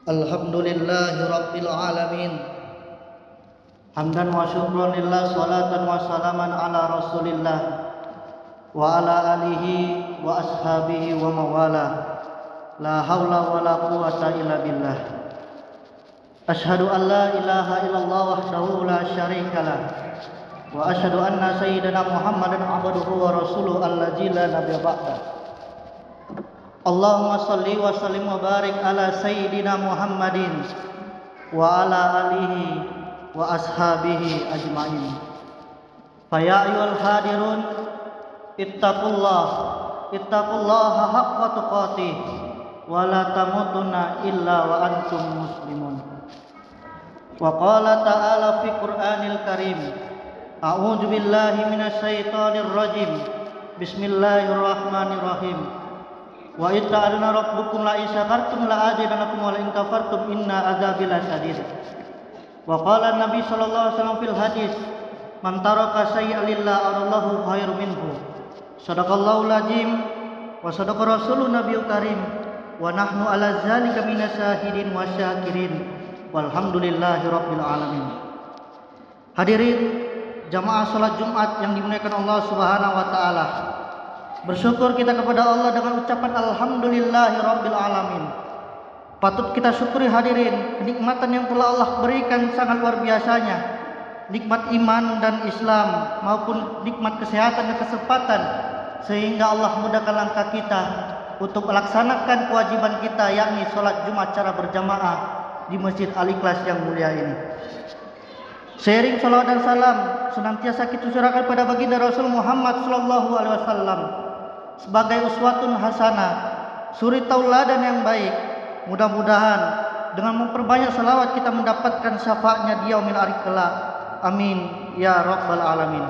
Alhamdulillahi Rabbil Alamin. Hamdan wa syukran lillah, salatan wa salaman ala Rasulillah wa ala alihi wa ashabihi wa mawala. La hawla wa la quwwata illa billah. Ashhadu an la ilaha illallah wahdahu la syarikalah wa ashhadu anna sayyidina Muhammadan abduhu wa rasuluhu allazi la nabiyya ba'da. Allahumma salli wa sallim wa barik ala sayyidina Muhammadin wa ala alihi wa ashabihi ajmain. Fa ya ayyuhal hadirun ittaqullaha haqqa tuqatih wa la tamutunna illa wa antum muslimun. Wa qala ta'ala fi Qur'anil Karim, a'udzu billahi minasy syaithanir rajim. Bismillahirrahmanirrahim. Wa ta'alna rabbukum la in syakartum la azidannakum wa la in kafartum inna adzabi lasyadid. Wa qala Nabi sallallahu alaihi wasallam fil hadis, man taraka syai'an lillah Allahu khairu minhu. Shadaqallahul azim wa sadaqa rasulun nabiyul karim wa nahnu ala dzalika minas syahidin wa syakirin walhamdulillahi rabbil alamin. Hadirin jamaah salat Jumat yang dimuliakan Allah Subhanahu wa taala. Bersyukur kita kepada Allah dengan ucapan alhamdulillahi rabbil alamin. Patut kita syukuri hadirin kenikmatan yang telah Allah berikan sangat luar biasanya. Nikmat iman dan Islam maupun nikmat kesehatan dan kesempatan, sehingga Allah mudahkan langkah kita untuk melaksanakan kewajiban kita, yakni sholat Jumat secara berjamaah di Masjid Al-Ikhlas yang mulia ini. Seiring salawat dan salam senantiasa kita curahkan pada baginda Rasul Muhammad sallallahu alaihi wasallam sebagai uswatun hasanah, suri tauladan yang baik. Mudah-mudahan dengan memperbanyak salawat kita mendapatkan syafaatnya di yaumil akhir kelak. Amin ya rabbal alamin.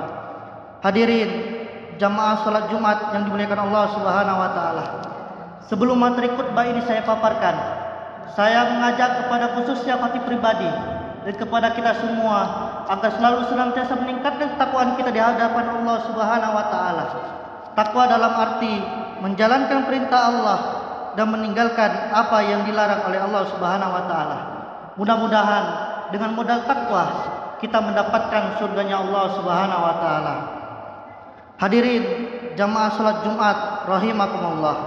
Hadirin jamaah salat Jumat yang dimuliakan Allah Subhanahu wa taala. Sebelum materi khutbah ini saya paparkan, saya mengajak kepada khususnya khatib pribadi dan kepada kita semua agar selalu senantiasa meningkatkan ketakwaan kita di hadapan Allah Subhanahu wa taala. Takwa dalam arti menjalankan perintah Allah dan meninggalkan apa yang dilarang oleh Allah Subhanahu wa taala. Mudah-mudahan dengan modal takwa kita mendapatkan surganya Allah Subhanahu wa taala. Hadirin jamaah salat Jumat rahimakumullah.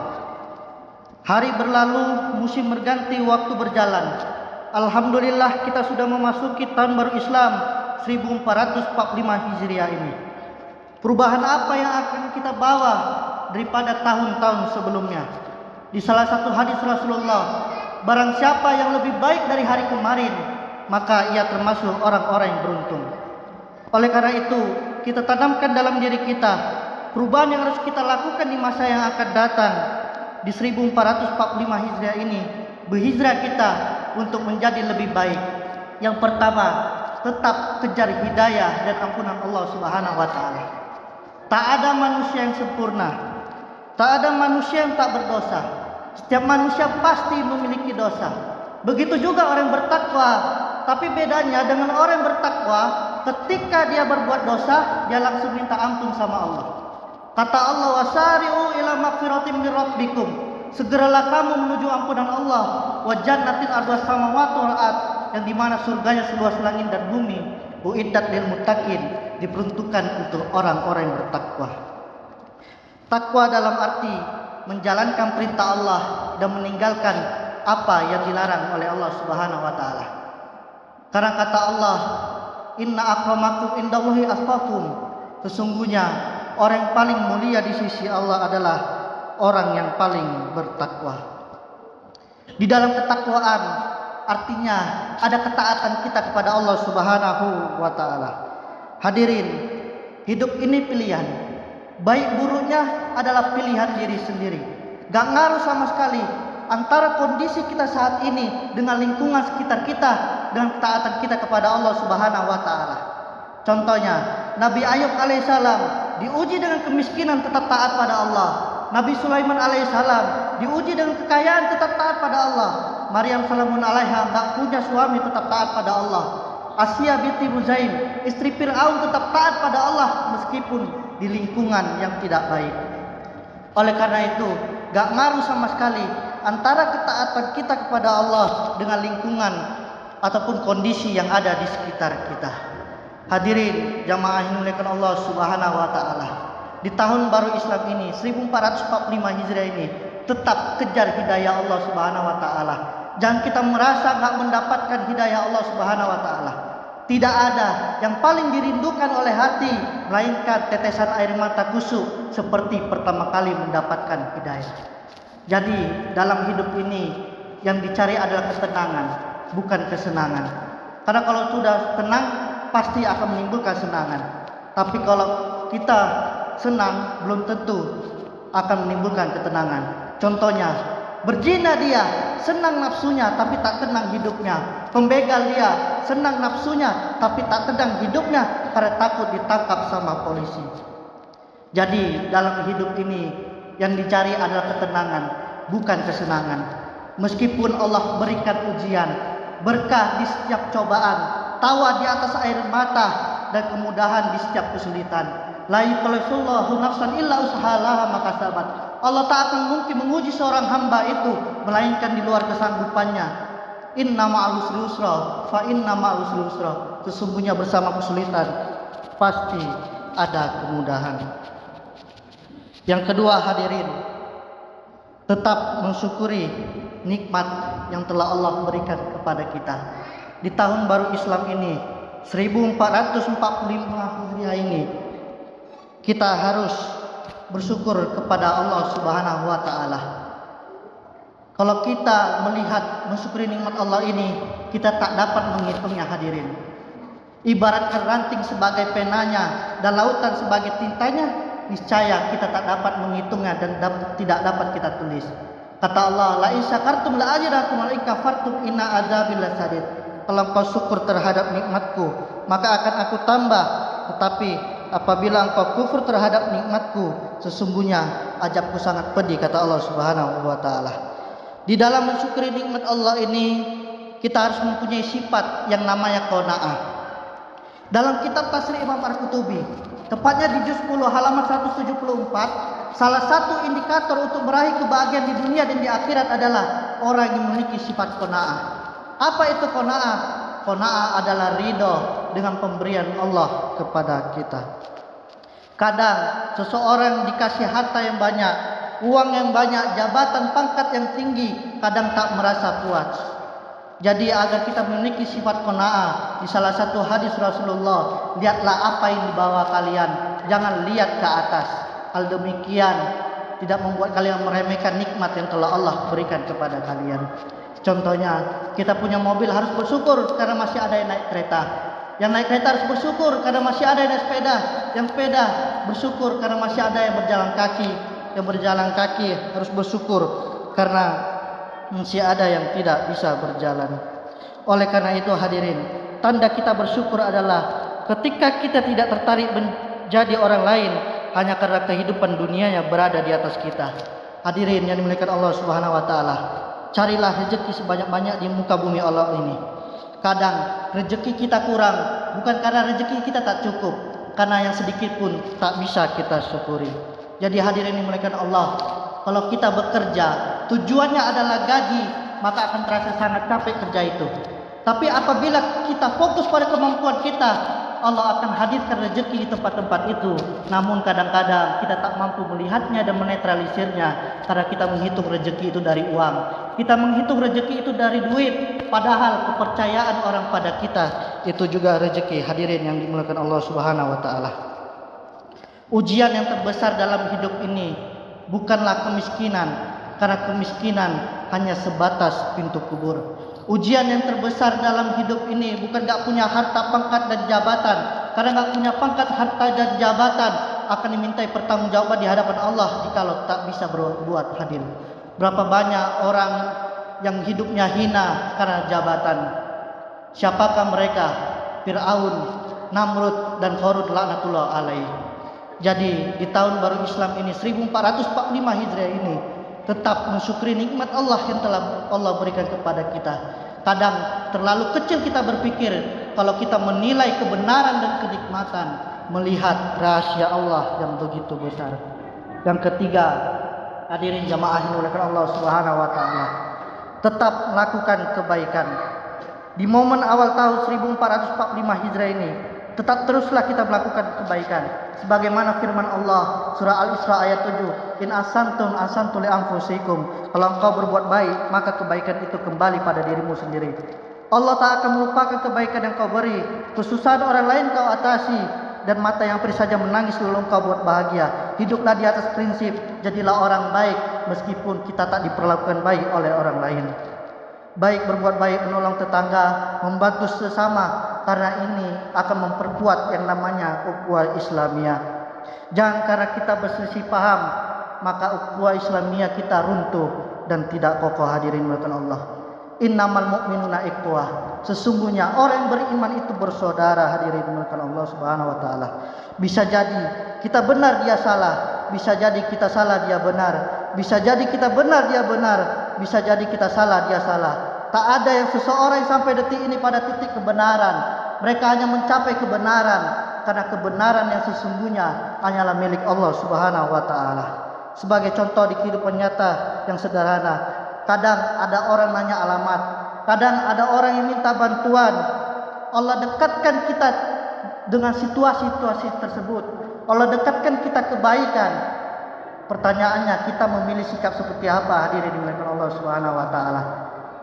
Hari berlalu, musim berganti, waktu berjalan. Alhamdulillah kita sudah memasuki tahun baru Islam 1445 Hijriah ini. Perubahan apa yang akan kita bawa daripada tahun-tahun sebelumnya? Di salah satu hadis Rasulullah, barang siapa yang lebih baik dari hari kemarin, maka ia termasuk orang-orang yang beruntung. Oleh karena itu, kita tanamkan dalam diri kita perubahan yang harus kita lakukan di masa yang akan datang. Di 1445 Hijriah ini, berhijrah kita untuk menjadi lebih baik. Yang pertama, tetap kejar hidayah dan ampunan Allah Subhanahu wa taala. Tak ada manusia yang sempurna, tak ada manusia yang tak berdosa. Setiap manusia pasti memiliki dosa. Begitu juga orang yang bertakwa. Tapi bedanya dengan orang yang bertakwa, ketika dia berbuat dosa, dia langsung minta ampun sama Allah. Kata Allah, wasari'u ila magfiratin min rabbikum. Segeralah kamu menuju ampunan Allah. Wa jannatin ardhas samawati wal ardh, yang dimana surganya seluas langit dan bumi. Uiddat lil muttaqin, diperuntukkan untuk orang-orang yang bertakwa. Takwa dalam arti menjalankan perintah Allah dan meninggalkan apa yang dilarang oleh Allah Subhanahu wa taala. Karena kata Allah, inna akramakum indallahi atqakum. Sesungguhnya orang yang paling mulia di sisi Allah adalah orang yang paling bertakwa. Di dalam ketakwaan artinya ada ketaatan kita kepada Allah Subhanahu wa taala. Hadirin, hidup ini pilihan. Baik buruknya adalah pilihan diri sendiri. Gak ngaruh sama sekali antara kondisi kita saat ini dengan lingkungan sekitar kita, dengan ketaatan kita kepada Allah Subhanahu wa taala. Contohnya, Nabi Ayub alaihissalam diuji dengan kemiskinan tetap taat pada Allah. Nabi Sulaiman alaihissalam diuji dengan kekayaan tetap taat pada Allah. Maryam salamun alaiha tak punya suami tetap taat pada Allah. Asya binti Muzaim, istri Fir'aun, tetap taat pada Allah meskipun di lingkungan yang tidak baik. Oleh karena itu, gak ngaruh sama sekali antara ketaatan kita kepada Allah dengan lingkungan ataupun kondisi yang ada di sekitar kita. Hadirin jamaah yang dimuliakan Allah Subhanahu wa taala. Di tahun baru Islam ini 1445 Hijriah ini tetap kejar hidayah Allah Subhanahu wa taala. Jangan kita merasa enggak mendapatkan hidayah Allah Subhanahu wa taala. Tidak ada yang paling dirindukan oleh hati melainkan tetesan air mata kusuk seperti pertama kali mendapatkan hidayah. Jadi dalam hidup ini yang dicari adalah ketenangan, bukan kesenangan. Karena kalau sudah tenang pasti akan menimbulkan senangan. Tapi kalau kita senang belum tentu akan menimbulkan ketenangan. Contohnya, berzina dia, senang nafsunya tapi tak tenang hidupnya. Pembegal dia, senang nafsunya tapi tak tenang hidupnya karena takut ditangkap sama polisi. Jadi dalam hidup ini yang dicari adalah ketenangan, bukan kesenangan. Meskipun Allah berikan ujian, berkah di setiap cobaan, tawa di atas air mata, dan kemudahan di setiap kesulitan. La yukallifullahu nafsan illa usahaha makasabat. Allah tak akan mungkin menguji seorang hamba itu melainkan di luar kesanggupannya. Inna ma'al usri yusra, fa inna ma'al usri yusra. Sesungguhnya bersama kesulitan pasti ada kemudahan. Yang kedua hadirin, tetap mensyukuri nikmat yang telah Allah berikan kepada kita. Di tahun baru Islam ini 1445 Hijriah ini kita harus bersyukur kepada Allah Subhanahu wa taala. Kalau kita melihat mensyukuri nikmat Allah ini, kita tak dapat menghitungnya hadirin. Ibaratkan ranting sebagai penanya dan lautan sebagai tintanya, niscaya kita tak dapat menghitungnya dan tidak dapat kita tulis. Kata Allah, la in syakartum la azidannakum wa la in kafartum inna adzabi lasyadid. Kalau engkau syukur terhadap nikmatku, maka akan aku tambah. Tetapi apabila engkau kufur terhadap nikmatku, sesungguhnya azabku sangat pedih, kata Allah Subhanahu wa taala. Di dalam mensyukuri nikmat Allah ini, kita harus mempunyai sifat yang namanya qanaah. Dalam kitab Tafsir Imam Al-Qurtubi, tepatnya di juz 10 halaman 174, salah satu indikator untuk meraih kebahagiaan di dunia dan di akhirat adalah orang yang memiliki sifat qanaah. Apa itu qanaah? Qanaah adalah ridho dengan pemberian Allah kepada kita. Kadang seseorang dikasih harta yang banyak, uang yang banyak, jabatan pangkat yang tinggi, kadang tak merasa puas. Jadi agar kita memiliki sifat qanaah, di salah satu hadis Rasulullah, lihatlah apa yang dibawa kalian, jangan lihat ke atas. Hal demikian tidak membuat kalian meremehkan nikmat yang telah Allah berikan kepada kalian. Contohnya, kita punya mobil harus bersyukur karena masih ada yang naik kereta. Yang naik kereta harus bersyukur karena masih ada yang naik sepeda. Yang sepeda bersyukur karena masih ada yang berjalan kaki. Yang berjalan kaki harus bersyukur karena masih ada yang tidak bisa berjalan. Oleh karena itu hadirin, tanda kita bersyukur adalah ketika kita tidak tertarik menjadi orang lain hanya karena kehidupan dunianya berada di atas kita. Hadirin yang dimuliakan Allah Subhanahu wa taala, carilah rezeki sebanyak-banyak di muka bumi Allah ini. Kadang rezeki kita kurang bukan karena rezeki kita tak cukup, karena yang sedikit pun tak bisa kita syukuri. Jadi hadirin yang dimuliakan Allah, kalau kita bekerja tujuannya adalah gaji, maka akan terasa sangat capek kerja itu. Tapi apabila kita fokus pada kemampuan kita, Allah akan hadirkan rezeki di tempat-tempat itu. Namun kadang-kadang kita tak mampu melihatnya dan menetralisirnya karena kita menghitung rezeki itu dari uang. Kita menghitung rezeki itu dari duit, padahal kepercayaan orang pada kita itu juga rezeki. Hadirin yang dimuliakan Allah Subhanahu wa taala. Ujian yang terbesar dalam hidup ini bukanlah kemiskinan, karena kemiskinan hanya sebatas pintu kubur. Ujian yang terbesar dalam hidup ini bukan gak punya harta, pangkat dan jabatan, karena gak punya pangkat, harta dan jabatan akan dimintai pertanggungjawaban di hadapan Allah jikalau tak bisa berbuat. Hadir. Berapa banyak orang yang hidupnya hina karena jabatan? Siapakah mereka? Fir'aun, Namrud dan Qarun laknatullah alaih. Jadi di tahun baru Islam ini 1445 Hijriah ini tetap mensyukuri nikmat Allah yang telah Allah berikan kepada kita. Kadang terlalu kecil kita berpikir kalau kita menilai kebenaran dan kenikmatan melihat rahasia Allah yang begitu besar. Yang ketiga, Hadirin jamaah yang dimuliakan Allah Subhanahu wa taala. Tetap melakukan kebaikan. Di momen awal tahun 1445 Hijrah ini, tetap teruslah kita melakukan kebaikan. Sebagaimana firman Allah surah Al-Isra ayat 7, "In asantum asantu li anfusikum." Kalau engkau berbuat baik, maka kebaikan itu kembali pada dirimu sendiri. Allah tak akan melupakan kebaikan yang kau beri. Kesusahan orang lain kau atasi, dan mata yang perih saja menangis lalu engkau buat bahagia. Hiduplah di atas prinsip, jadilah orang baik meskipun kita tak diperlakukan baik oleh orang lain. Baik berbuat baik, menolong tetangga, membantu sesama, karena ini akan memperkuat yang namanya ukhuwah Islamiyah. Jangan karena kita berselisih paham maka ukhuwah Islamiyah kita runtuh dan tidak kokoh. Hadirin mulakan Allah. Innamal mu'minuna ikhwah. Sesungguhnya orang yang beriman itu bersaudara. Hadirin mulakan Allah Subhanahu wa taala. Bisa jadi kita benar dia salah, bisa jadi kita salah dia benar, bisa jadi kita benar dia benar, bisa jadi kita salah dia salah. Tak ada yang seseorang sampai detik ini pada titik kebenaran. Mereka hanya mencapai kebenaran karena kebenaran yang sesungguhnya hanyalah milik Allah Subhanahu wa taala. Sebagai contoh di kehidupan nyata yang sederhana, kadang ada orang nanya alamat, kadang ada orang yang minta bantuan. Allah dekatkan kita dengan situasi-situasi tersebut. Allah dekatkan kita kebaikan. Pertanyaannya, kita memilih sikap seperti apa? Hadirin dimuliakan Allah Subhanahu wa taala.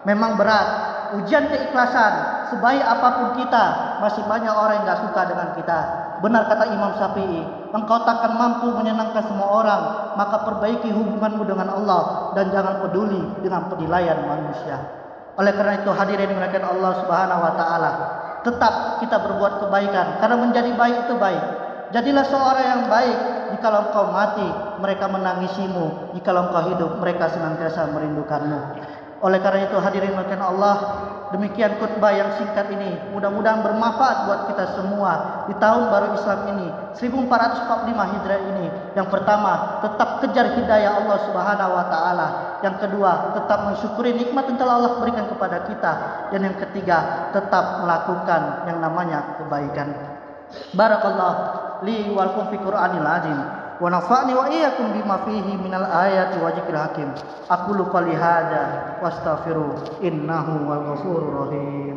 Memang berat, ujian keikhlasan. Sebaik apapun kita, masih banyak orang yang gak suka dengan kita. Benar kata Imam Syafi'i, engkau takkan mampu menyenangkan semua orang, maka perbaiki hubunganmu dengan Allah dan jangan peduli dengan penilaian manusia. Oleh karena itu, hadirin dimuliakan Allah Subhanahu wa taala, tetap kita berbuat kebaikan, karena menjadi baik itu baik. Jadilah seorang yang baik. Jikalau engkau mati, mereka menangisimu. Jikalau engkau hidup, mereka senantiasa merindukanmu. Oleh karena itu, hadirin dimuliakan Allah, demikian khutbah yang singkat ini mudah-mudahan bermanfaat buat kita semua di tahun baru Islam ini, 1445 Hijrah ini. Yang pertama, tetap kejar hidayah Allah Subhanahu wa taala. Yang kedua, tetap mensyukuri nikmat yang telah Allah berikan kepada kita. Dan yang ketiga, tetap melakukan yang namanya kebaikan. Barakallahu li wal lakum fi Qur'anil azim. Wa nafa'ni wa iyyakum bima fihi minal ayati wa dzikril hakim. Aqulu qouli hadza wastaghfiru innahu wal ghafurur rahim.